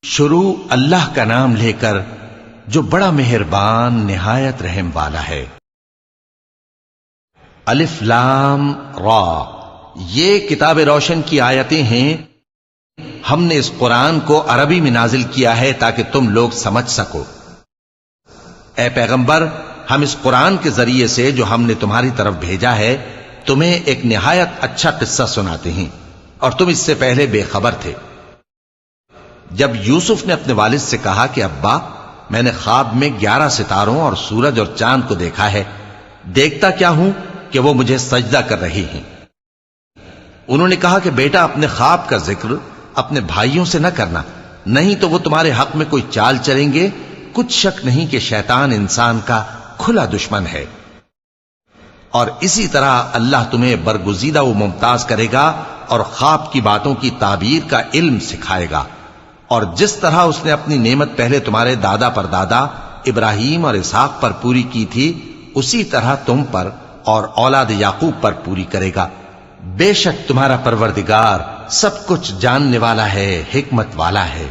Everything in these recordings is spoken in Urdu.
شروع اللہ کا نام لے کر جو بڑا مہربان نہایت رحم والا ہے۔ الف لام را، یہ کتاب روشن کی آیتیں ہیں۔ ہم نے اس قرآن کو عربی میں نازل کیا ہے تاکہ تم لوگ سمجھ سکو۔ اے پیغمبر، ہم اس قرآن کے ذریعے سے جو ہم نے تمہاری طرف بھیجا ہے تمہیں ایک نہایت اچھا قصہ سناتے ہیں، اور تم اس سے پہلے بے خبر تھے۔ جب یوسف نے اپنے والد سے کہا کہ ابا، میں نے خواب میں 11 ستاروں اور سورج اور چاند کو دیکھا ہے، دیکھتا کیا ہوں کہ وہ مجھے سجدہ کر رہی ہیں۔ انہوں نے کہا کہ بیٹا، اپنے خواب کا ذکر اپنے بھائیوں سے نہ کرنا، نہیں تو وہ تمہارے حق میں کوئی چال چلیں گے۔ کچھ شک نہیں کہ شیطان انسان کا کھلا دشمن ہے، اور اسی طرح اللہ تمہیں برگزیدہ و ممتاز کرے گا اور خواب کی باتوں کی تعبیر کا علم سکھائے گا، اور جس طرح اس نے اپنی نعمت پہلے تمہارے دادا پر دادا ابراہیم اور اسحاق پر پوری کی تھی، اسی طرح تم پر اور اولاد یعقوب پر پوری کرے گا۔ بے شک تمہارا پروردگار سب کچھ جاننے والا ہے، حکمت والا ہے۔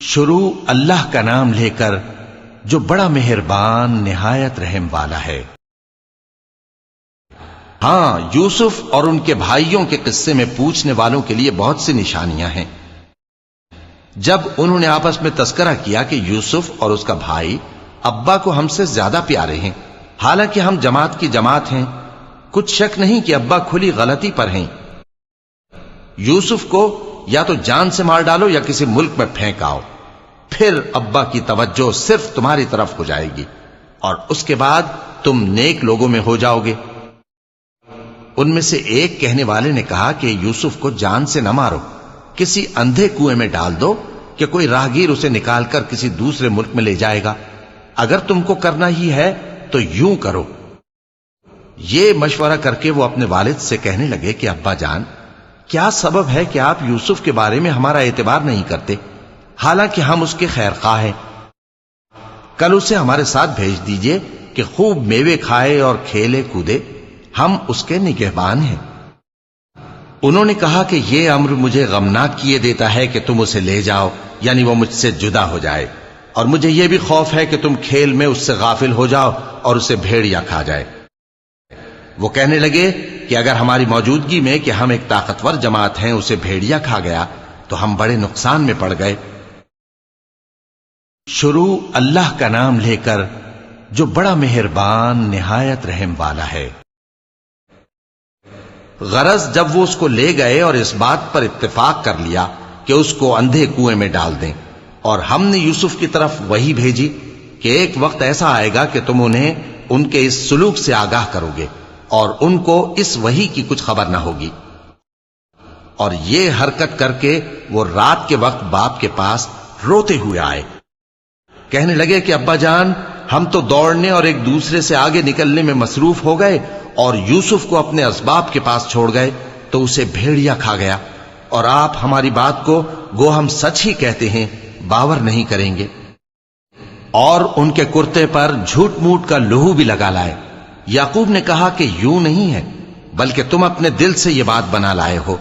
شروع اللہ کا نام لے کر جو بڑا مہربان نہایت رحم والا ہے۔ ہاں، یوسف اور ان کے بھائیوں کے قصے میں پوچھنے والوں کے لیے بہت سی نشانیاں ہیں۔ جب انہوں نے آپس میں تذکرہ کیا کہ یوسف اور اس کا بھائی ابا کو ہم سے زیادہ پیارے ہیں، حالانکہ ہم جماعت کی جماعت ہیں، کچھ شک نہیں کہ ابا کھلی غلطی پر ہیں۔ یوسف کو یا تو جان سے مار ڈالو یا کسی ملک میں پھینک آؤ، پھر ابا کی توجہ صرف تمہاری طرف ہو جائے گی، اور اس کے بعد تم نیک لوگوں میں ہو جاؤ گے۔ ان میں سے ایک کہنے والے نے کہا کہ یوسف کو جان سے نہ مارو، کسی اندھے کنویں میں ڈال دو کہ کوئی راہگیر اسے نکال کر کسی دوسرے ملک میں لے جائے گا۔ اگر تم کو کرنا ہی ہے تو یوں کرو۔ یہ مشورہ کر کے وہ اپنے والد سے کہنے لگے کہ ابا جان، کیا سبب ہے کہ آپ یوسف کے بارے میں ہمارا اعتبار نہیں کرتے، حالانکہ ہم اس کے خیر خواہ ہیں؟ کل اسے ہمارے ساتھ بھیج دیجئے کہ خوب میوے کھائے اور کھیلے کودے، ہم اس کے نگہبان ہیں۔ انہوں نے کہا کہ یہ امر مجھے غمناک کیے دیتا ہے کہ تم اسے لے جاؤ، یعنی وہ مجھ سے جدا ہو جائے، اور مجھے یہ بھی خوف ہے کہ تم کھیل میں اس سے غافل ہو جاؤ اور اسے بھیڑیا کھا جائے۔ وہ کہنے لگے کہ اگر ہماری موجودگی میں کہ ہم ایک طاقتور جماعت ہیں اسے بھیڑیا کھا گیا تو ہم بڑے نقصان میں پڑ گئے۔ شروع اللہ کا نام لے کر جو بڑا مہربان نہایت رحم والا ہے۔ غرض جب وہ اس کو لے گئے اور اس بات پر اتفاق کر لیا کہ اس کو اندھے کنویں میں ڈال دیں، اور ہم نے یوسف کی طرف وحی بھیجی کہ ایک وقت ایسا آئے گا کہ تم انہیں ان کے اس سلوک سے آگاہ کرو گے، اور ان کو اس وحی کی کچھ خبر نہ ہوگی۔ اور یہ حرکت کر کے وہ رات کے وقت باپ کے پاس روتے ہوئے آئے، کہنے لگے کہ ابا جان، ہم تو دوڑنے اور ایک دوسرے سے آگے نکلنے میں مصروف ہو گئے اور یوسف کو اپنے اسباب کے پاس چھوڑ گئے تو اسے بھیڑیا کھا گیا، اور آپ ہماری بات کو گو ہم سچ ہی کہتے ہیں باور نہیں کریں گے۔ اور ان کے کرتے پر جھوٹ موٹ کا لہو بھی لگا لائے۔ یعقوب نے کہا کہ یوں نہیں ہے، بلکہ تم اپنے دل سے یہ بات بنا لائے ہو۔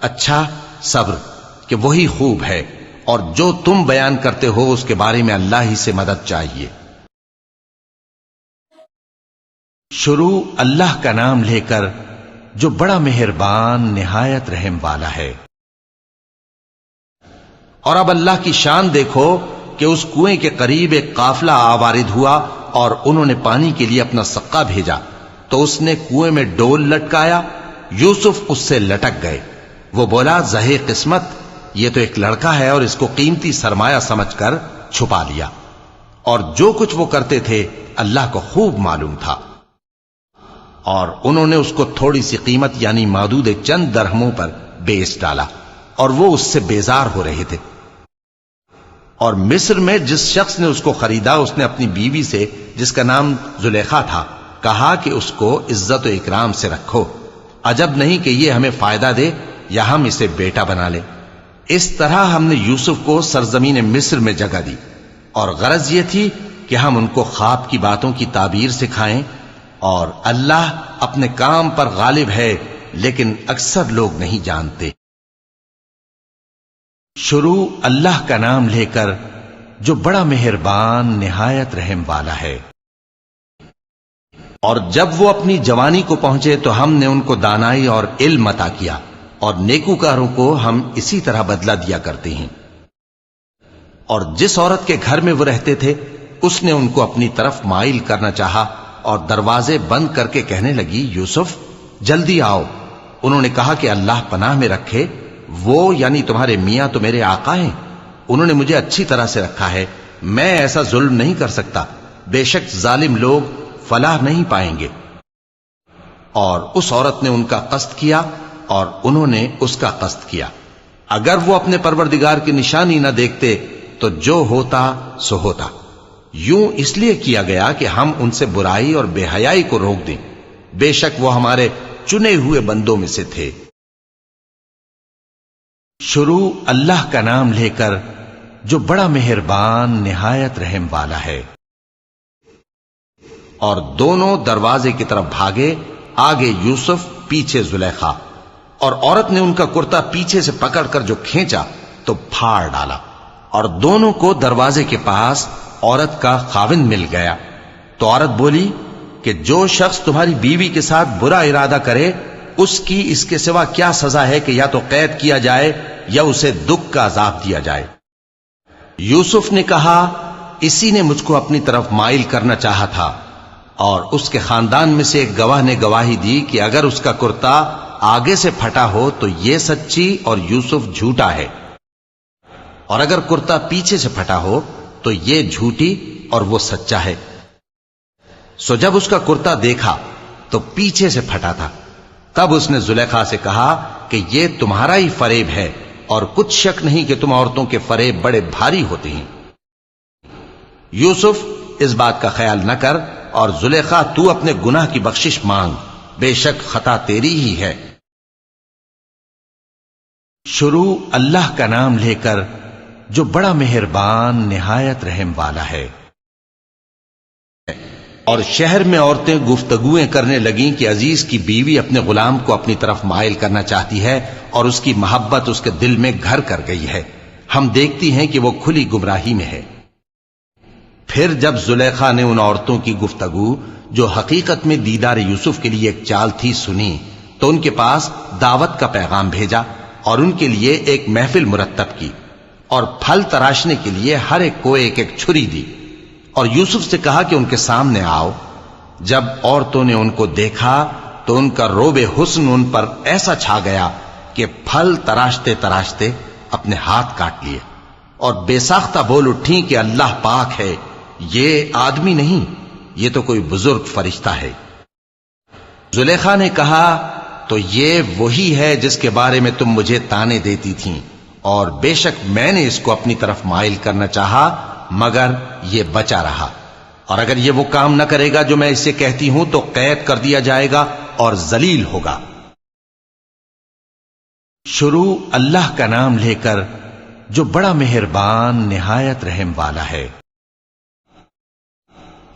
اچھا، صبر کہ وہی خوب ہے، اور جو تم بیان کرتے ہو اس کے بارے میں اللہ ہی سے مدد چاہیے۔ شروع اللہ کا نام لے کر جو بڑا مہربان نہایت رحم والا ہے۔ اور اب اللہ کی شان دیکھو کہ اس کنویں کے قریب ایک قافلہ آوارد ہوا، اور انہوں نے پانی کے لیے اپنا سقا بھیجا، تو اس نے کنویں میں ڈول لٹکایا، یوسف اس سے لٹک گئے۔ وہ بولا، زہے قسمت، یہ تو ایک لڑکا ہے، اور اس کو قیمتی سرمایہ سمجھ کر چھپا لیا۔ اور جو کچھ وہ کرتے تھے اللہ کو خوب معلوم تھا۔ اور انہوں نے اس کو تھوڑی سی قیمت یعنی معدود چند درہموں پر بیچ ڈالا، اور وہ اس سے بیزار ہو رہے تھے۔ اور مصر میں جس شخص نے اس کو خریدا، اس نے اپنی بیوی سے جس کا نام زلیخا تھا کہا کہ اس کو عزت و اکرام سے رکھو، عجب نہیں کہ یہ ہمیں فائدہ دے یا ہم اسے بیٹا بنا لیں۔ اس طرح ہم نے یوسف کو سرزمین مصر میں جگہ دی، اور غرض یہ تھی کہ ہم ان کو خواب کی باتوں کی تعبیر سکھائیں۔ اور اللہ اپنے کام پر غالب ہے، لیکن اکثر لوگ نہیں جانتے۔ شروع اللہ کا نام لے کر جو بڑا مہربان نہایت رحم والا ہے۔ اور جب وہ اپنی جوانی کو پہنچے تو ہم نے ان کو دانائی اور علم عطا کیا، اور نیکوکاروں کو ہم اسی طرح بدلہ دیا کرتے ہیں۔ اور جس عورت کے گھر میں وہ رہتے تھے اس نے ان کو اپنی طرف مائل کرنا چاہا اور دروازے بند کر کے کہنے لگی، یوسف جلدی آؤ۔ انہوں نے کہا کہ اللہ پناہ میں رکھے، وہ یعنی تمہارے میاں تو میرے آقا ہیں، انہوں نے مجھے اچھی طرح سے رکھا ہے، میں ایسا ظلم نہیں کر سکتا، بے شک ظالم لوگ فلاح نہیں پائیں گے۔ اور اس عورت نے ان کا قصد کیا اور انہوں نے اس کا قصد کیا۔ اگر وہ اپنے پروردگار کی نشانی نہ دیکھتے تو جو ہوتا سو ہوتا۔ یوں اس لیے کیا گیا کہ ہم ان سے برائی اور بے حیائی کو روک دیں، بے شک وہ ہمارے چنے ہوئے بندوں میں سے تھے۔ شروع اللہ کا نام لے کر جو بڑا مہربان نہایت رحم والا ہے۔ اور دونوں دروازے کی طرف بھاگے، آگے یوسف پیچھے زلیخا، اور عورت نے ان کا کرتا پیچھے سے پکڑ کر جو کھینچا تو پھاڑ ڈالا، اور دونوں کو دروازے کے پاس عورت کا خاوند مل گیا۔ تو عورت بولی کہ جو شخص تمہاری بیوی کے ساتھ برا ارادہ کرے اس کی اس کے سوا کیا سزا ہے کہ یا تو قید کیا جائے یا اسے دکھ کا عذاب دیا جائے۔ یوسف نے کہا، اسی نے مجھ کو اپنی طرف مائل کرنا چاہا تھا، اور اس کے خاندان میں سے ایک گواہ نے گواہی دی کہ اگر اس کا کرتا آگے سے پھٹا ہو تو یہ سچی اور یوسف جھوٹا ہے، اور اگر کرتا پیچھے سے پھٹا ہو تو یہ جھوٹی اور وہ سچا ہے۔ سو جب اس کا کرتا دیکھا تو پیچھے سے پھٹا تھا، تب اس نے زلیخا سے کہا کہ یہ تمہارا ہی فریب ہے، اور کچھ شک نہیں کہ تم عورتوں کے فریب بڑے بھاری ہوتے ہیں۔ یوسف اس بات کا خیال نہ کر، اور زلیخا تو اپنے گناہ کی بخشش مانگ، بے شک خطا تیری ہی ہے۔ شروع اللہ کا نام لے کر جو بڑا مہربان نہایت رحم والا ہے۔ اور شہر میں عورتیں گفتگویں کرنے لگیں کہ عزیز کی بیوی اپنے غلام کو اپنی طرف مائل کرنا چاہتی ہے، اور اس کی محبت اس کے دل میں گھر کر گئی ہے، ہم دیکھتی ہیں کہ وہ کھلی گمراہی میں ہے۔ پھر جب زلیخا نے ان عورتوں کی گفتگو جو حقیقت میں دیدار یوسف کے لیے ایک چال تھی سنی، تو ان کے پاس دعوت کا پیغام بھیجا اور ان کے لیے ایک محفل مرتب کی، اور پھل تراشنے کے لیے ہر ایک کو ایک ایک چھری دی، اور یوسف سے کہا کہ ان کے سامنے آؤ۔ جب عورتوں نے ان کو دیکھا تو ان کا روب حسن ان پر ایسا چھا گیا کہ پھل تراشتے تراشتے اپنے ہاتھ کاٹ لیے، اور بے ساختہ بول اٹھیں کہ اللہ پاک ہے، یہ آدمی نہیں، یہ تو کوئی بزرگ فرشتہ ہے۔ زلیخا نے کہا، تو یہ وہی ہے جس کے بارے میں تم مجھے تانے دیتی تھیں، اور بے شک میں نے اس کو اپنی طرف مائل کرنا چاہا، مگر یہ بچا رہا، اور اگر یہ وہ کام نہ کرے گا جو میں اسے کہتی ہوں تو قید کر دیا جائے گا اور ذلیل ہوگا۔ شروع اللہ کا نام لے کر جو بڑا مہربان نہایت رحم والا ہے۔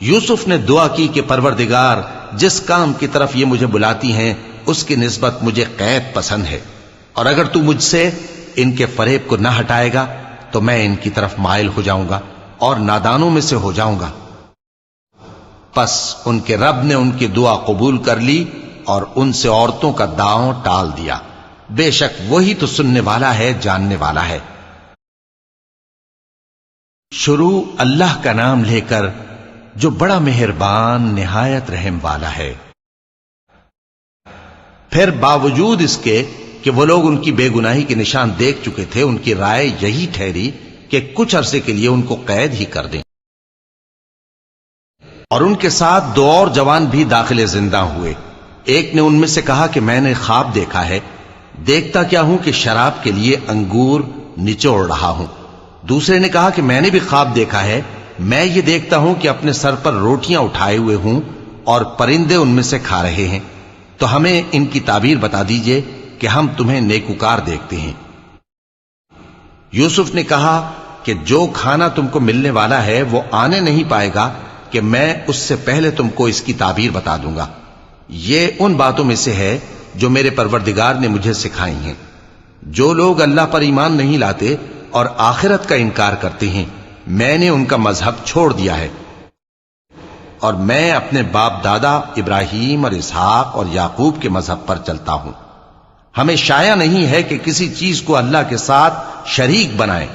یوسف نے دعا کی کہ پروردگار جس کام کی طرف یہ مجھے بلاتی ہیں اس کی نسبت مجھے قید پسند ہے، اور اگر تو مجھ سے ان کے فریب کو نہ ہٹائے گا تو میں ان کی طرف مائل ہو جاؤں گا اور نادانوں میں سے ہو جاؤں گا۔ پس ان کے رب نے ان کی دعا قبول کر لی اور ان سے عورتوں کا داؤں ٹال دیا، بے شک وہی تو سننے والا ہے، جاننے والا ہے۔ شروع اللہ کا نام لے کر جو بڑا مہربان نہایت رحم والا ہے۔ پھر باوجود اس کے کہ وہ لوگ ان کی بے گناہی کے نشان دیکھ چکے تھے، ان کی رائے یہی ٹھہری کہ کچھ عرصے کے لیے ان کو قید ہی کر دیں، اور ان کے ساتھ دو اور جوان بھی داخل زندہ ہوئے۔ ایک نے ان میں سے کہا کہ میں نے خواب دیکھا ہے، دیکھتا کیا ہوں کہ شراب کے لیے انگور نچوڑ رہا ہوں۔ دوسرے نے کہا کہ میں نے بھی خواب دیکھا ہے، میں یہ دیکھتا ہوں کہ اپنے سر پر روٹیاں اٹھائے ہوئے ہوں اور پرندے ان میں سے کھا رہے ہیں، تو ہمیں ان کی تعبیر بتا دیجئے کہ ہم تمہیں نیکوکار دیکھتے ہیں۔ یوسف نے کہا کہ جو کھانا تم کو ملنے والا ہے وہ آنے نہیں پائے گا کہ میں اس سے پہلے تم کو اس کی تعبیر بتا دوں گا۔ یہ ان باتوں میں سے ہے جو میرے پروردگار نے مجھے سکھائی ہیں۔ جو لوگ اللہ پر ایمان نہیں لاتے اور آخرت کا انکار کرتے ہیں میں نے ان کا مذہب چھوڑ دیا ہے، اور میں اپنے باپ دادا ابراہیم اور اسحاق اور یعقوب کے مذہب پر چلتا ہوں۔ ہمیں شایع نہیں ہے کہ کسی چیز کو اللہ کے ساتھ شریک بنائیں،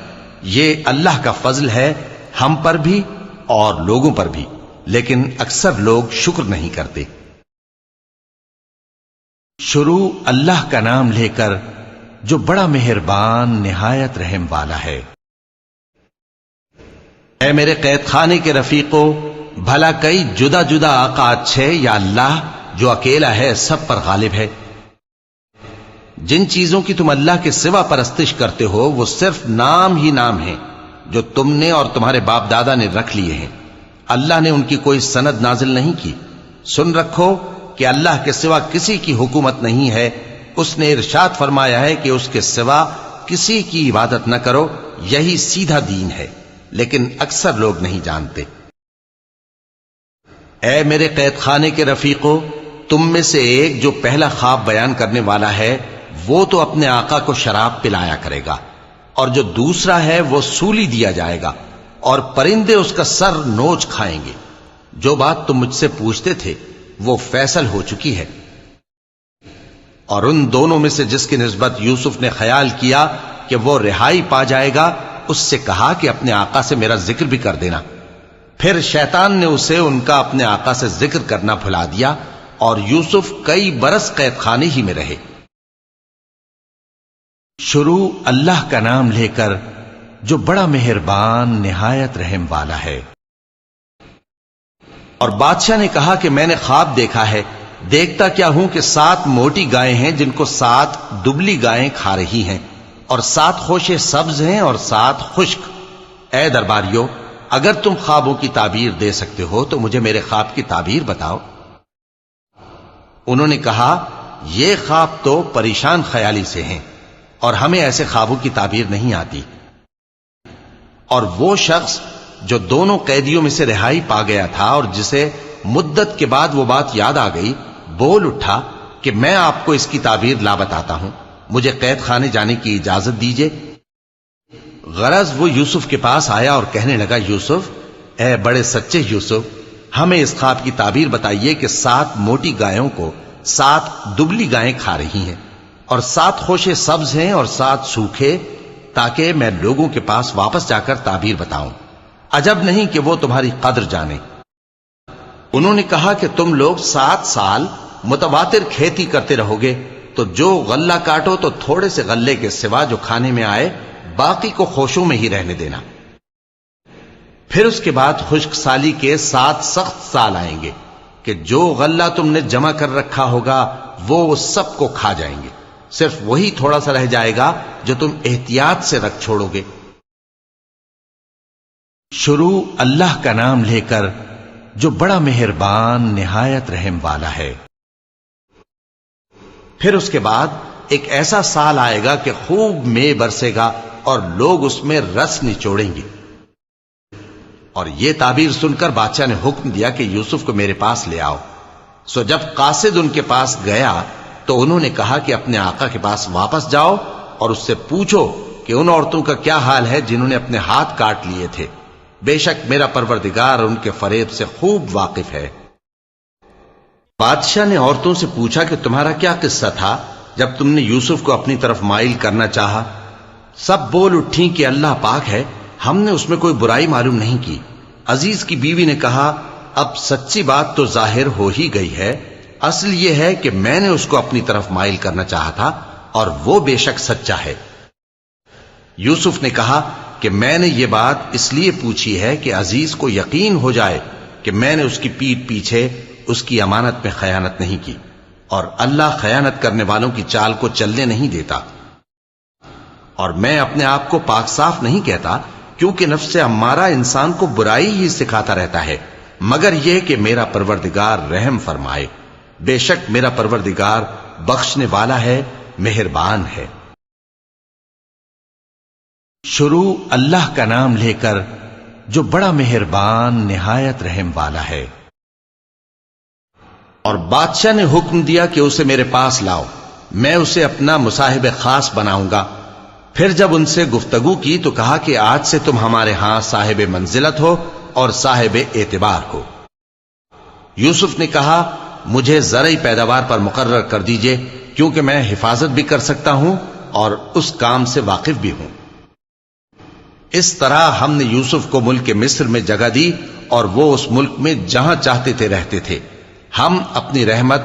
یہ اللہ کا فضل ہے ہم پر بھی اور لوگوں پر بھی، لیکن اکثر لوگ شکر نہیں کرتے۔ شروع اللہ کا نام لے کر جو بڑا مہربان نہایت رحم والا ہے۔ اے میرے قید خانے کے رفیقو، بھلا کئی جدا جدا آقا اچھے یا اللہ جو اکیلا ہے سب پر غالب ہے؟ جن چیزوں کی تم اللہ کے سوا پرستش کرتے ہو وہ صرف نام ہی نام ہیں جو تم نے اور تمہارے باپ دادا نے رکھ لیے ہیں، اللہ نے ان کی کوئی سند نازل نہیں کی۔ سن رکھو کہ اللہ کے سوا کسی کی حکومت نہیں ہے، اس نے ارشاد فرمایا ہے کہ اس کے سوا کسی کی عبادت نہ کرو، یہی سیدھا دین ہے، لیکن اکثر لوگ نہیں جانتے۔ اے میرے قید خانے کے رفیقو، تم میں سے ایک جو پہلا خواب بیان کرنے والا ہے وہ تو اپنے آقا کو شراب پلایا کرے گا، اور جو دوسرا ہے وہ سولی دیا جائے گا، اور پرندے اس کا سر نوچ کھائیں گے۔ جو بات تم مجھ سے پوچھتے تھے وہ فیصل ہو چکی ہے۔ اور ان دونوں میں سے جس کی نسبت یوسف نے خیال کیا کہ وہ رہائی پا جائے گا، اس سے کہا کہ اپنے آقا سے میرا ذکر بھی کر دینا۔ پھر شیطان نے اسے ان کا اپنے آقا سے ذکر کرنا بھلا دیا، اور یوسف کئی برس قید خانے ہی میں رہے۔ شروع اللہ کا نام لے کر جو بڑا مہربان نہایت رحم والا ہے۔ اور بادشاہ نے کہا کہ میں نے خواب دیکھا ہے، دیکھتا کیا ہوں کہ 7 موٹی گائیں ہیں جن کو 7 دبلی گائیں کھا رہی ہیں، اور 7 خوشے سبز ہیں اور 7 خشک۔ اے درباریو، اگر تم خوابوں کی تعبیر دے سکتے ہو تو مجھے میرے خواب کی تعبیر بتاؤ۔ انہوں نے کہا یہ خواب تو پریشان خیالی سے ہیں اور ہمیں ایسے خوابوں کی تعبیر نہیں آتی۔ اور وہ شخص جو دونوں قیدیوں میں سے رہائی پا گیا تھا اور جسے مدت کے بعد وہ بات یاد آ گئی، بول اٹھا کہ میں آپ کو اس کی تعبیر لا بتاتا ہوں، مجھے قید خانے جانے کی اجازت دیجیے۔ غرض وہ یوسف کے پاس آیا اور کہنے لگا، یوسف، اے بڑے سچے یوسف، ہمیں اس خواب کی تعبیر بتائیے کہ 7 موٹی گایوں کو 7 دبلی گائیں کھا رہی ہیں، اور 7 خوشے سبز ہیں اور 7 سوکھے، تاکہ میں لوگوں کے پاس واپس جا کر تعبیر بتاؤں۔ عجب نہیں کہ وہ تمہاری قدر جانے۔ انہوں نے کہا کہ تم لوگ 7 سال متواتر کھیتی کرتے رہو گے، تو جو غلہ کاٹو تو تھوڑے سے غلے کے سوا جو کھانے میں آئے باقی کو خوشوں میں ہی رہنے دینا۔ پھر اس کے بعد خشک سالی کے 7 سخت سال آئیں گے کہ جو غلہ تم نے جمع کر رکھا ہوگا وہ سب کو کھا جائیں گے، صرف وہی تھوڑا سا رہ جائے گا جو تم احتیاط سے رکھ چھوڑو گے۔ شروع اللہ کا نام لے کر جو بڑا مہربان نہایت رحم والا ہے۔ پھر اس کے بعد ایک ایسا سال آئے گا کہ خوب مے برسے گا اور لوگ اس میں رس نچوڑیں گے۔ اور یہ تعبیر سن کر بادشاہ نے حکم دیا کہ یوسف کو میرے پاس لے آؤ۔ سو جب قاصد ان کے پاس گیا تو انہوں نے کہا کہ اپنے آقا کے پاس واپس جاؤ اور اس سے پوچھو کہ ان عورتوں کا کیا حال ہے جنہوں نے اپنے ہاتھ کاٹ لیے تھے، بے شک میرا پروردگار ان کے فریب سے خوب واقف ہے۔ بادشاہ نے عورتوں سے پوچھا کہ تمہارا کیا قصہ تھا جب تم نے یوسف کو اپنی طرف مائل کرنا چاہا؟ سب بول اٹھیں کہ اللہ پاک ہے، ہم نے اس میں کوئی برائی معلوم نہیں کی۔ عزیز کی بیوی نے کہا، اب سچی بات تو ظاہر ہو ہی گئی ہے، اصل یہ ہے کہ میں نے اس کو اپنی طرف مائل کرنا چاہا تھا اور وہ بے شک سچا ہے۔ یوسف نے کہا کہ میں نے یہ بات اس لیے پوچھی ہے کہ عزیز کو یقین ہو جائے کہ میں نے اس کی پیٹھ پیچھے اس کی امانت میں خیانت نہیں کی، اور اللہ خیانت کرنے والوں کی چال کو چلنے نہیں دیتا۔ اور میں اپنے آپ کو پاک صاف نہیں کہتا، کیونکہ نفس امارہ انسان کو برائی ہی سکھاتا رہتا ہے، مگر یہ کہ میرا پروردگار رحم فرمائے، بے شک میرا پروردگار بخشنے والا ہے، مہربان ہے۔ شروع اللہ کا نام لے کر جو بڑا مہربان نہایت رحم والا ہے۔ اور بادشاہ نے حکم دیا کہ اسے میرے پاس لاؤ۔ میں اسے اپنا مصاحب خاص بناؤں گا۔ پھر جب ان سے گفتگو کی تو کہا کہ آج سے تم ہمارے ہاں صاحب منزلت ہو اور صاحب اعتبار ہو۔ یوسف نے کہا مجھے زرعی پیداوار پر مقرر کر دیجئے، کیونکہ میں حفاظت بھی کر سکتا ہوں اور اس کام سے واقف بھی ہوں۔ اس طرح ہم نے یوسف کو ملک مصر میں جگہ دی اور وہ اس ملک میں جہاں چاہتے تھے رہتے تھے۔ ہم اپنی رحمت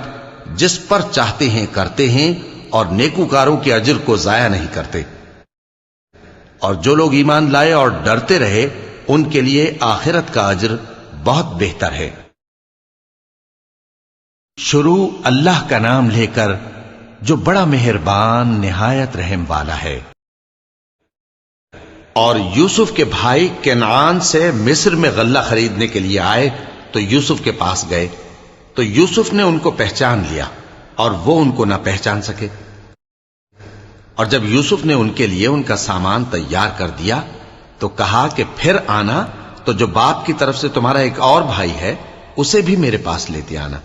جس پر چاہتے ہیں کرتے ہیں اور نیکوکاروں کے اجر کو ضائع نہیں کرتے۔ اور جو لوگ ایمان لائے اور ڈرتے رہے ان کے لیے آخرت کا اجر بہت بہتر ہے۔ شروع اللہ کا نام لے کر جو بڑا مہربان نہایت رحم والا ہے۔ اور یوسف کے بھائی کنعان سے مصر میں غلہ خریدنے کے لیے آئے تو یوسف کے پاس گئے، تو یوسف نے ان کو پہچان لیا اور وہ ان کو نہ پہچان سکے۔ اور جب یوسف نے ان کے لیے ان کا سامان تیار کر دیا تو کہا کہ پھر آنا تو جو باپ کی طرف سے تمہارا ایک اور بھائی ہے اسے بھی میرے پاس لیتے آنا۔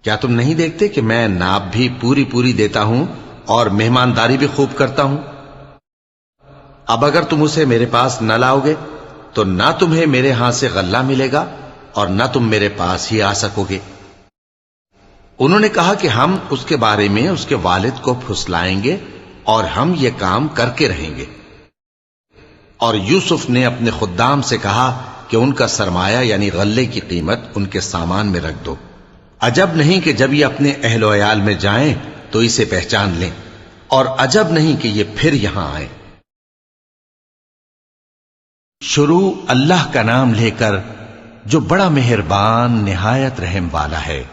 کیا تم نہیں دیکھتے کہ میں ناب بھی پوری پوری دیتا ہوں اور مہمانداری بھی خوب کرتا ہوں؟ اب اگر تم اسے میرے پاس نہ لاؤ گے تو نہ تمہیں میرے ہاں سے غلہ ملے گا اور نہ تم میرے پاس ہی آ سکو گے۔ انہوں نے کہا کہ ہم اس کے بارے میں اس کے والد کو پھسلائیں گے اور ہم یہ کام کر کے رہیں گے۔ اور یوسف نے اپنے خدام سے کہا کہ ان کا سرمایہ یعنی غلے کی قیمت ان کے سامان میں رکھ دو۔ عجب نہیں کہ جب یہ اپنے اہل و عیال میں جائیں تو اسے پہچان لیں، اور عجب نہیں کہ یہ پھر یہاں آئیں۔ شروع اللہ کا نام لے کر جو بڑا مہربان نہایت رحم والا ہے۔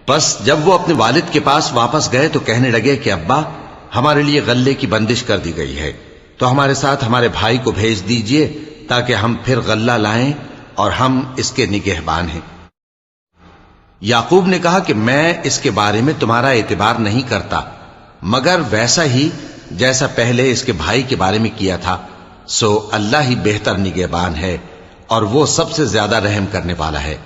بس جب وہ اپنے والد کے پاس واپس گئے تو کہنے لگے کہ ابا ہمارے لیے غلے کی بندش کر دی گئی ہے، تو ہمارے ساتھ ہمارے بھائی کو بھیج دیجئے تاکہ ہم پھر غلہ لائیں اور ہم اس کے نگہبان ہیں۔ یعقوب نے کہا کہ میں اس کے بارے میں تمہارا اعتبار نہیں کرتا، مگر ویسا ہی جیسا پہلے اس کے بھائی کے بارے میں کیا تھا، سو اللہ ہی بہتر نگہبان ہے اور وہ سب سے زیادہ رحم کرنے والا ہے۔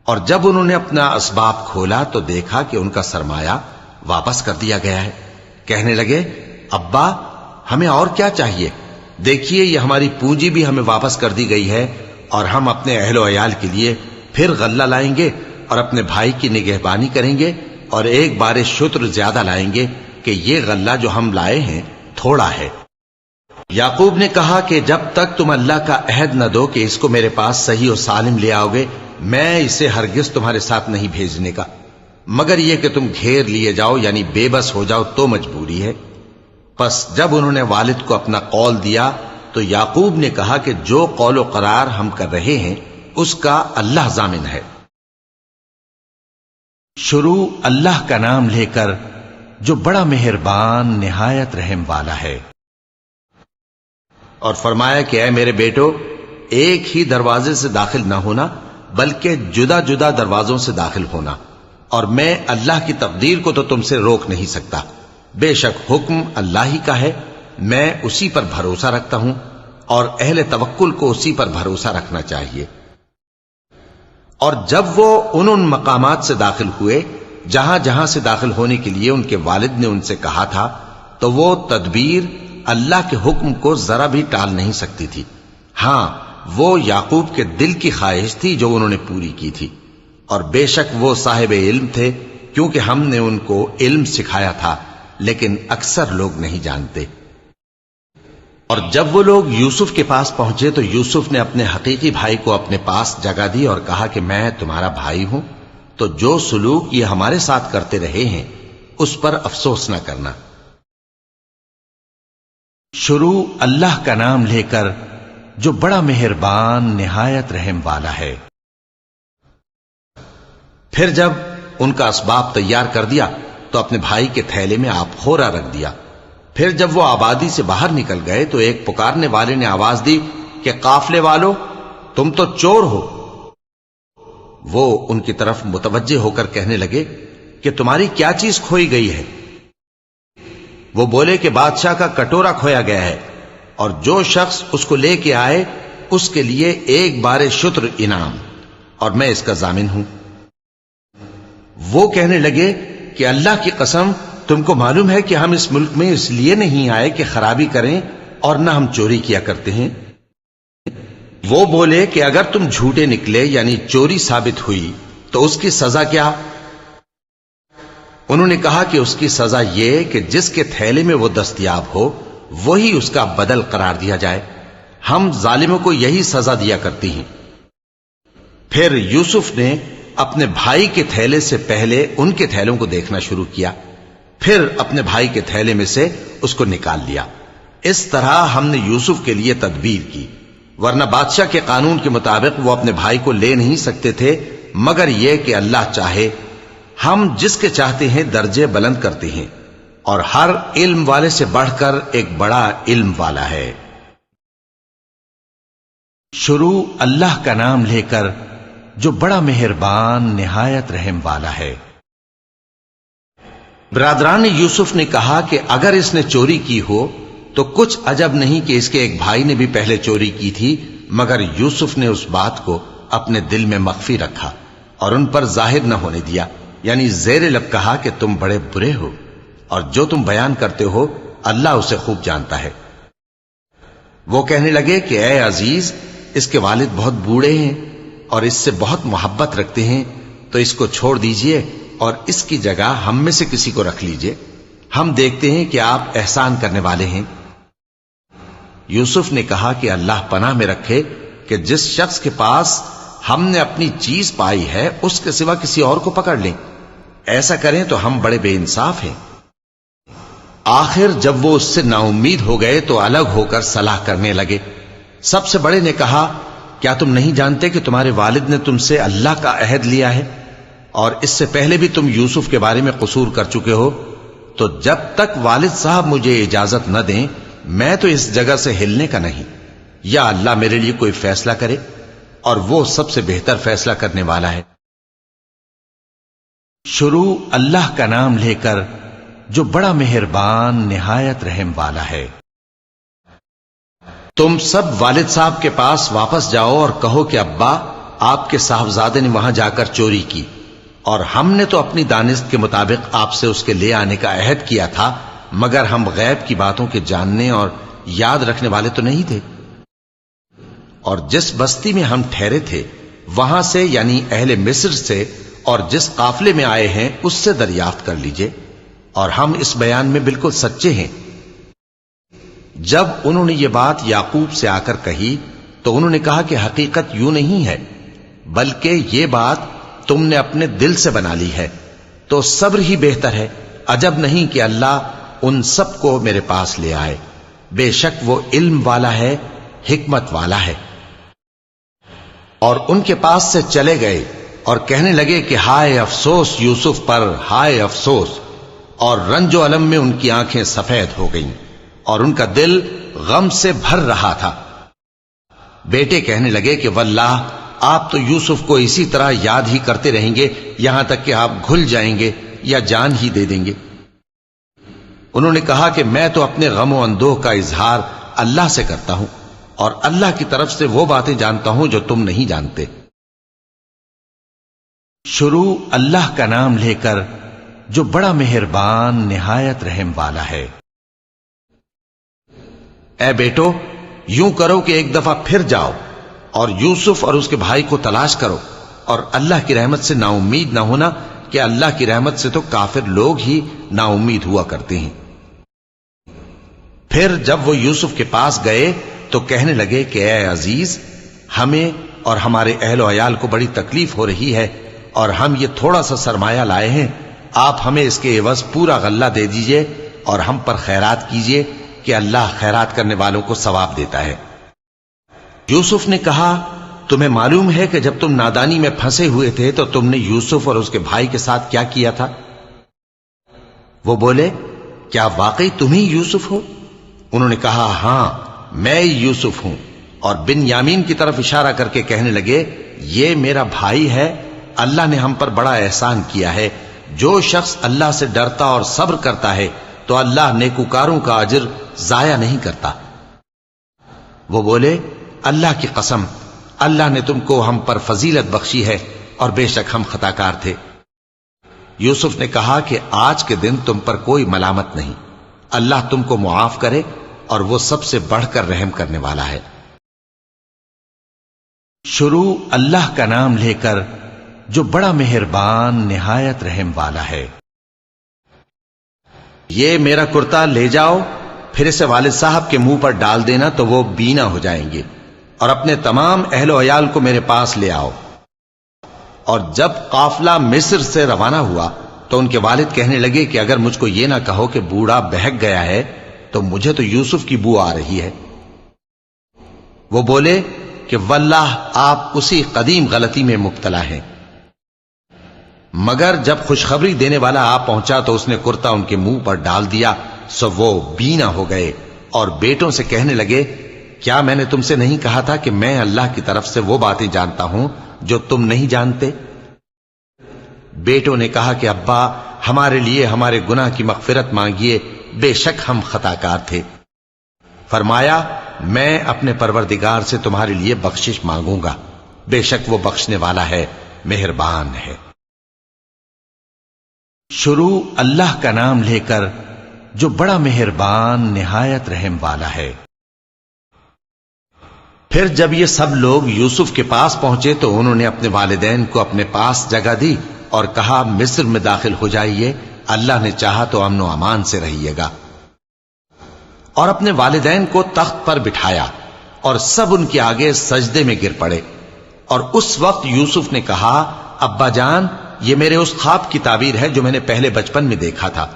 اور جب انہوں نے اپنا اسباب کھولا تو دیکھا کہ ان کا سرمایہ واپس کر دیا گیا ہے۔ کہنے لگے ابا ہمیں اور کیا چاہیے؟ دیکھیے یہ ہماری پونجی بھی ہمیں واپس کر دی گئی ہے اور ہم اپنے اہل و عیال کے لیے پھر غلہ لائیں گے اور اپنے بھائی کی نگہبانی کریں گے اور ایک بار شتر زیادہ لائیں گے کہ یہ غلہ جو ہم لائے ہیں تھوڑا ہے۔ یعقوب نے کہا کہ جب تک تم اللہ کا عہد نہ دو کہ اس کو میرے پاس صحیح و سالم لے آؤ گے میں اسے ہرگز تمہارے ساتھ نہیں بھیجنے کا، مگر یہ کہ تم گھیر لیے جاؤ یعنی بے بس ہو جاؤ تو مجبوری ہے۔ پس جب انہوں نے والد کو اپنا قول دیا تو یعقوب نے کہا کہ جو قول و قرار ہم کر رہے ہیں اس کا اللہ ضامن ہے۔ شروع اللہ کا نام لے کر جو بڑا مہربان نہایت رحم والا ہے۔ اور فرمایا کہ اے میرے بیٹو ایک ہی دروازے سے داخل نہ ہونا بلکہ جدا جدا دروازوں سے داخل ہونا، اور میں اللہ کی تقدیر کو تو تم سے روک نہیں سکتا، بے شک حکم اللہ ہی کا ہے، میں اسی پر بھروسہ رکھتا ہوں اور اہل توکل کو اسی پر بھروسہ رکھنا چاہیے۔ اور جب وہ ان مقامات سے داخل ہوئے جہاں جہاں سے داخل ہونے کے لیے ان کے والد نے ان سے کہا تھا تو وہ تدبیر اللہ کے حکم کو ذرا بھی ٹال نہیں سکتی تھی۔ ہاں وہ یعقوب کے دل کی خواہش تھی جو انہوں نے پوری کی تھی، اور بے شک وہ صاحب علم تھے کیونکہ ہم نے ان کو علم سکھایا تھا، لیکن اکثر لوگ نہیں جانتے۔ اور جب وہ لوگ یوسف کے پاس پہنچے تو یوسف نے اپنے حقیقی بھائی کو اپنے پاس جگہ دی اور کہا کہ میں تمہارا بھائی ہوں، تو جو سلوک یہ ہمارے ساتھ کرتے رہے ہیں اس پر افسوس نہ کرنا۔ شروع اللہ کا نام لے کر جو بڑا مہربان نہایت رحم والا ہے۔ پھر جب ان کا اسباب تیار کر دیا تو اپنے بھائی کے تھیلے میں آپ خورا رکھ دیا۔ پھر جب وہ آبادی سے باہر نکل گئے تو ایک پکارنے والے نے آواز دی کہ قافلے والو تم تو چور ہو۔ وہ ان کی طرف متوجہ ہو کر کہنے لگے کہ تمہاری کیا چیز کھوئی گئی ہے؟ وہ بولے کہ بادشاہ کا کٹورا کھویا گیا ہے، اور جو شخص اس کو لے کے آئے اس کے لیے ایک بار شتر انعام، اور میں اس کا ضامن ہوں۔ وہ کہنے لگے کہ اللہ کی قسم تم کو معلوم ہے کہ ہم اس ملک میں اس لیے نہیں آئے کہ خرابی کریں اور نہ ہم چوری کیا کرتے ہیں۔ وہ بولے کہ اگر تم جھوٹے نکلے یعنی چوری ثابت ہوئی تو اس کی سزا کیا؟ انہوں نے کہا کہ اس کی سزا یہ کہ جس کے تھیلے میں وہ دستیاب ہو وہی اس کا بدل قرار دیا جائے، ہم ظالموں کو یہی سزا دیا کرتی ہیں۔ پھر یوسف نے اپنے بھائی کے تھیلے سے پہلے ان کے تھیلوں کو دیکھنا شروع کیا، پھر اپنے بھائی کے تھیلے میں سے اس کو نکال لیا۔ اس طرح ہم نے یوسف کے لیے تدبیر کی، ورنہ بادشاہ کے قانون کے مطابق وہ اپنے بھائی کو لے نہیں سکتے تھے مگر یہ کہ اللہ چاہے۔ ہم جس کے چاہتے ہیں درجے بلند کرتے ہیں، اور ہر علم والے سے بڑھ کر ایک بڑا علم والا ہے۔ شروع اللہ کا نام لے کر جو بڑا مہربان نہایت رحم والا ہے۔ برادران یوسف نے کہا کہ اگر اس نے چوری کی ہو تو کچھ عجب نہیں کہ اس کے ایک بھائی نے بھی پہلے چوری کی تھی، مگر یوسف نے اس بات کو اپنے دل میں مخفی رکھا اور ان پر ظاہر نہ ہونے دیا، یعنی زیر لب کہا کہ تم بڑے برے ہو اور جو تم بیان کرتے ہو اللہ اسے خوب جانتا ہے۔ وہ کہنے لگے کہ اے عزیز، اس کے والد بہت بوڑھے ہیں اور اس سے بہت محبت رکھتے ہیں، تو اس کو چھوڑ دیجئے اور اس کی جگہ ہم میں سے کسی کو رکھ لیجئے، ہم دیکھتے ہیں کہ آپ احسان کرنے والے ہیں۔ یوسف نے کہا کہ اللہ پناہ میں رکھے کہ جس شخص کے پاس ہم نے اپنی چیز پائی ہے اس کے سوا کسی اور کو پکڑ لیں، ایسا کریں تو ہم بڑے بے انصاف ہیں۔ آخر جب وہ اس سے نا امید ہو گئے تو الگ ہو کر صلاح کرنے لگے۔ سب سے بڑے نے کہا کیا تم نہیں جانتے کہ تمہارے والد نے تم سے اللہ کا عہد لیا ہے اور اس سے پہلے بھی تم یوسف کے بارے میں قصور کر چکے ہو، تو جب تک والد صاحب مجھے اجازت نہ دیں میں تو اس جگہ سے ہلنے کا نہیں، یا اللہ میرے لیے کوئی فیصلہ کرے اور وہ سب سے بہتر فیصلہ کرنے والا ہے۔ شروع اللہ کا نام لے کر جو بڑا مہربان نہایت رحم والا ہے۔ تم سب والد صاحب کے پاس واپس جاؤ اور کہو کہ ابا، آپ کے صاحبزادے نے وہاں جا کر چوری کی اور ہم نے تو اپنی دانست کے مطابق آپ سے اس کے لے آنے کا عہد کیا تھا، مگر ہم غیب کی باتوں کے جاننے اور یاد رکھنے والے تو نہیں تھے، اور جس بستی میں ہم ٹھہرے تھے وہاں سے یعنی اہل مصر سے اور جس قافلے میں آئے ہیں اس سے دریافت کر لیجئے، اور ہم اس بیان میں بالکل سچے ہیں۔ جب انہوں نے یہ بات یعقوب سے آ کر کہی تو انہوں نے کہا کہ حقیقت یوں نہیں ہے، بلکہ یہ بات تم نے اپنے دل سے بنا لی ہے، تو صبر ہی بہتر ہے، عجب نہیں کہ اللہ ان سب کو میرے پاس لے آئے، بے شک وہ علم والا ہے، حکمت والا ہے۔ اور ان کے پاس سے چلے گئے اور کہنے لگے کہ ہائے افسوس یوسف پر، ہائے افسوس، اور رنج و الم میں ان کی آنکھیں سفید ہو گئیں اور ان کا دل غم سے بھر رہا تھا۔ بیٹے کہنے لگے کہ واللہ آپ تو یوسف کو اسی طرح یاد ہی کرتے رہیں گے یہاں تک کہ آپ گھل جائیں گے یا جان ہی دے دیں گے۔ انہوں نے کہا کہ میں تو اپنے غم و اندوہ کا اظہار اللہ سے کرتا ہوں اور اللہ کی طرف سے وہ باتیں جانتا ہوں جو تم نہیں جانتے۔ شروع اللہ کا نام لے کر جو بڑا مہربان نہایت رحم والا ہے۔ اے بیٹو، یوں کرو کہ ایک دفعہ پھر جاؤ اور یوسف اور اس کے بھائی کو تلاش کرو، اور اللہ کی رحمت سے نا امید نہ ہونا کہ اللہ کی رحمت سے تو کافر لوگ ہی نا امید ہوا کرتے ہیں۔ پھر جب وہ یوسف کے پاس گئے تو کہنے لگے کہ اے عزیز، ہمیں اور ہمارے اہل و عیال کو بڑی تکلیف ہو رہی ہے اور ہم یہ تھوڑا سا سرمایہ لائے ہیں، آپ ہمیں اس کے عوض پورا غلہ دے دیجئے اور ہم پر خیرات کیجئے کہ اللہ خیرات کرنے والوں کو ثواب دیتا ہے۔ یوسف نے کہا تمہیں معلوم ہے کہ جب تم نادانی میں پھنسے ہوئے تھے تو تم نے یوسف اور اس کے بھائی کے ساتھ کیا کیا تھا؟ وہ بولے کیا واقعی تم ہی یوسف ہو؟ انہوں نے کہا ہاں میں یوسف ہوں، اور بن یامین کی طرف اشارہ کر کے کہنے لگے یہ میرا بھائی ہے، اللہ نے ہم پر بڑا احسان کیا ہے، جو شخص اللہ سے ڈرتا اور صبر کرتا ہے تو اللہ نیکوکاروں کا اجر ضائع نہیں کرتا۔ وہ بولے اللہ کی قسم، اللہ نے تم کو ہم پر فضیلت بخشی ہے اور بے شک ہم خطا کار تھے۔ یوسف نے کہا کہ آج کے دن تم پر کوئی ملامت نہیں، اللہ تم کو معاف کرے اور وہ سب سے بڑھ کر رحم کرنے والا ہے۔ شروع اللہ کا نام لے کر جو بڑا مہربان نہایت رحم والا ہے۔ یہ میرا کرتا لے جاؤ، پھر اسے والد صاحب کے منہ پر ڈال دینا تو وہ بینا ہو جائیں گے، اور اپنے تمام اہل و عیال کو میرے پاس لے آؤ۔ اور جب قافلہ مصر سے روانہ ہوا تو ان کے والد کہنے لگے کہ اگر مجھ کو یہ نہ کہو کہ بوڑھا بہک گیا ہے تو مجھے تو یوسف کی بو آ رہی ہے۔ وہ بولے کہ واللہ آپ اسی قدیم غلطی میں مبتلا ہیں۔ مگر جب خوشخبری دینے والا آ پہنچا تو اس نے کرتا ان کے منہ پر ڈال دیا، سو وہ بینا ہو گئے اور بیٹوں سے کہنے لگے کیا میں نے تم سے نہیں کہا تھا کہ میں اللہ کی طرف سے وہ باتیں جانتا ہوں جو تم نہیں جانتے؟ بیٹوں نے کہا کہ ابا ہمارے لیے ہمارے گناہ کی مغفرت مانگیے، بے شک ہم خطا کار تھے۔ فرمایا میں اپنے پروردگار سے تمہارے لیے بخشش مانگوں گا، بے شک وہ بخشنے والا ہے، مہربان ہے۔ شروع اللہ کا نام لے کر جو بڑا مہربان نہایت رحم والا ہے۔ پھر جب یہ سب لوگ یوسف کے پاس پہنچے تو انہوں نے اپنے والدین کو اپنے پاس جگہ دی اور کہا مصر میں داخل ہو جائیے، اللہ نے چاہا تو امن و امان سے رہیے گا۔ اور اپنے والدین کو تخت پر بٹھایا اور سب ان کے آگے سجدے میں گر پڑے۔ اور اس وقت یوسف نے کہا ابا جان، یہ میرے اس خواب کی تعبیر ہے جو میں نے پہلے بچپن میں دیکھا تھا۔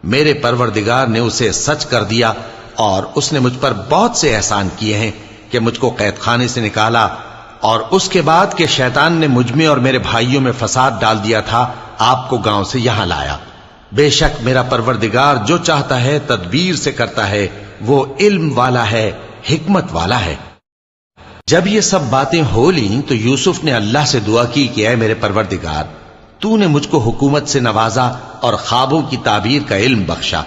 میرے پروردگار نے اسے سچ کر دیا اور اس نے مجھ پر بہت سے احسان کیے ہیں کہ مجھ کو قید خانے سے نکالا، اور اس کے بعد کہ شیطان نے مجھ میں اور میرے بھائیوں میں فساد ڈال دیا تھا آپ کو گاؤں سے یہاں لایا۔ بے شک میرا پروردگار جو چاہتا ہے تدبیر سے کرتا ہے، وہ علم والا ہے، حکمت والا ہے۔ جب یہ سب باتیں ہو لیں تو یوسف نے اللہ سے دعا کی کہ اے میرے پروردگار، تو نے مجھ کو حکومت سے نوازا اور خوابوں کی تعبیر کا علم بخشا۔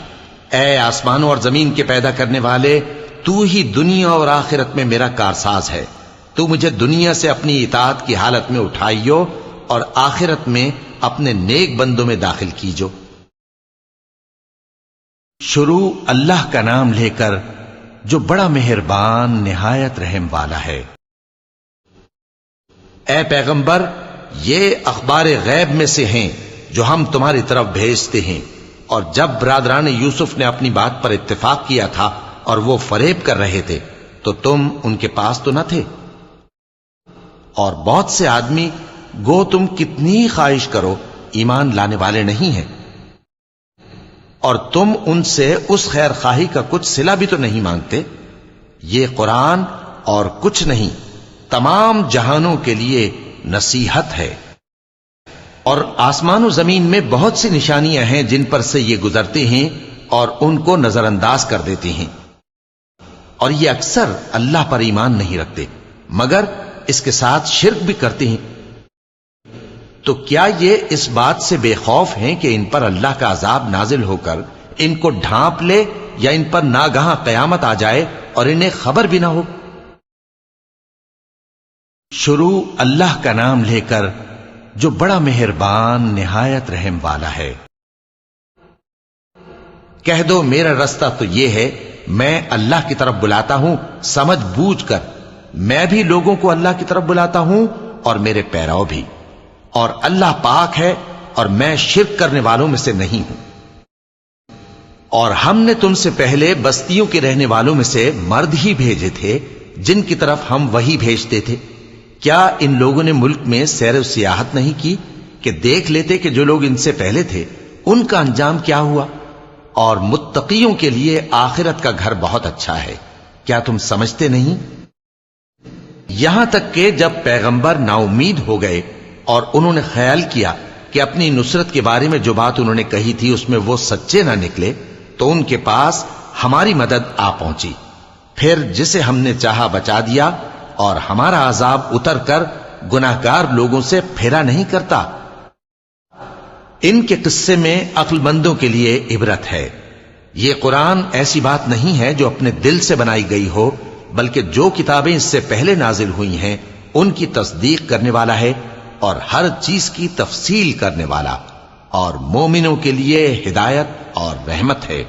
اے آسمانوں اور زمین کے پیدا کرنے والے، تو ہی دنیا اور آخرت میں میرا کارساز ہے۔ تو مجھے دنیا سے اپنی اطاعت کی حالت میں اٹھائیو اور آخرت میں اپنے نیک بندوں میں داخل کیجو۔ شروع اللہ کا نام لے کر جو بڑا مہربان نہایت رحم والا ہے۔ اے پیغمبر، یہ اخبار غیب میں سے ہیں جو ہم تمہاری طرف بھیجتے ہیں۔ اور جب برادران یوسف نے اپنی بات پر اتفاق کیا تھا اور وہ فریب کر رہے تھے تو تم ان کے پاس تو نہ تھے، اور بہت سے آدمی گو تم کتنی خواہش کرو ایمان لانے والے نہیں ہیں، اور تم ان سے اس خیر خواہی کا کچھ صلہ بھی تو نہیں مانگتے۔ یہ قرآن اور کچھ نہیں تمام جہانوں کے لیے نصیحت ہے۔ اور آسمان و زمین میں بہت سی نشانیاں ہیں جن پر سے یہ گزرتے ہیں اور ان کو نظر انداز کر دیتے ہیں، اور یہ اکثر اللہ پر ایمان نہیں رکھتے مگر اس کے ساتھ شرک بھی کرتے ہیں۔ تو کیا یہ اس بات سے بے خوف ہیں کہ ان پر اللہ کا عذاب نازل ہو کر ان کو ڈھانپ لے، یا ان پر ناگہاں قیامت آ جائے اور انہیں خبر بھی نہ ہو؟ شروع اللہ کا نام لے کر جو بڑا مہربان نہایت رحم والا ہے۔ کہہ دو میرا رستہ تو یہ ہے، میں اللہ کی طرف بلاتا ہوں سمجھ بوجھ کر، میں بھی لوگوں کو اللہ کی طرف بلاتا ہوں اور میرے پیرو بھی، اور اللہ پاک ہے اور میں شرک کرنے والوں میں سے نہیں ہوں۔ اور ہم نے تم سے پہلے بستیوں کے رہنے والوں میں سے مرد ہی بھیجے تھے جن کی طرف ہم وہی بھیجتے تھے۔ کیا ان لوگوں نے ملک میں سیر و سیاحت نہیں کی کہ دیکھ لیتے کہ جو لوگ ان سے پہلے تھے ان کا انجام کیا ہوا؟ اور متقیوں کے لیے آخرت کا گھر بہت اچھا ہے، کیا تم سمجھتے نہیں؟ یہاں تک کہ جب پیغمبر نا امید ہو گئے اور انہوں نے خیال کیا کہ اپنی نصرت کے بارے میں جو بات انہوں نے کہی تھی اس میں وہ سچے نہ نکلے، تو ان کے پاس ہماری مدد آ پہنچی۔ پھر جسے ہم نے چاہا بچا دیا، اور ہمارا عذاب اتر کر گناہگار لوگوں سے پھیرا نہیں کرتا۔ ان کے قصے میں عقل مندوں کے لیے عبرت ہے۔ یہ قرآن ایسی بات نہیں ہے جو اپنے دل سے بنائی گئی ہو، بلکہ جو کتابیں اس سے پہلے نازل ہوئی ہیں ان کی تصدیق کرنے والا ہے اور ہر چیز کی تفصیل کرنے والا۔ اور مومنوں کے لیے ہدایت اور رحمت ہے۔